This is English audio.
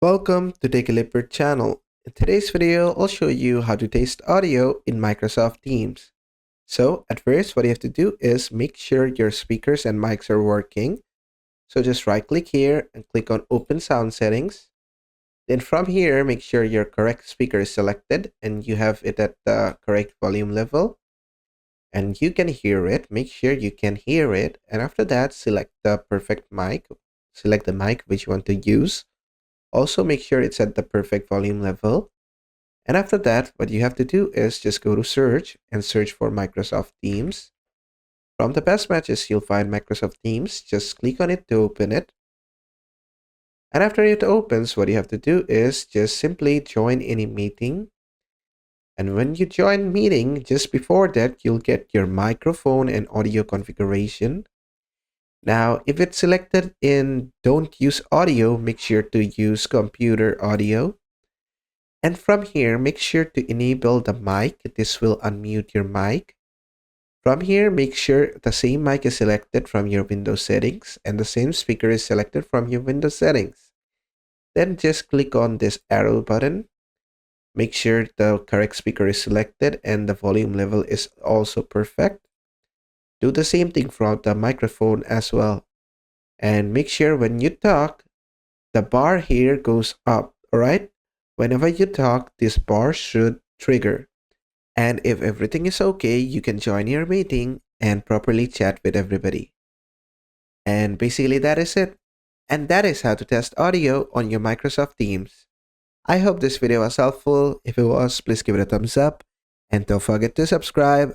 Welcome to Take a Leopard channel. In today's video, I'll show you how to test audio in Microsoft Teams. So at first, what you have to do is make sure your speakers and mics are working. So just right click here and click on Open Sound Settings. Then from here, make sure your correct speaker is selected and you have it at the correct volume level. And you can hear it. Make sure you can hear it. And after that, select the perfect mic. Select the mic which you want to use. Also, make sure it's at the perfect volume level. And after that, what you have to do is just go to search and search for Microsoft Teams. From the best matches, you'll find Microsoft Teams. Just click on it to open it. And after it opens, what you have to do is just simply join any meeting. And when you join meeting, just before that, you'll get your microphone and audio configuration. Now, if it's selected in don't use audio, make sure to use computer audio. And from here, make sure to enable the mic. This will unmute your mic. From here, make sure the same mic is selected from your Windows settings and the same speaker is selected from your Windows settings. Then just click on this arrow button. Make sure the correct speaker is selected and the volume level is also perfect. Do the same thing from the microphone as well. And make sure when you talk, the bar here goes up, alright? Whenever you talk, this bar should trigger. And if everything is okay, you can join your meeting and properly chat with everybody. And basically that is it. And that is how to test audio on your Microsoft Teams. I hope this video was helpful. If it was, please give it a thumbs up. And don't forget to subscribe.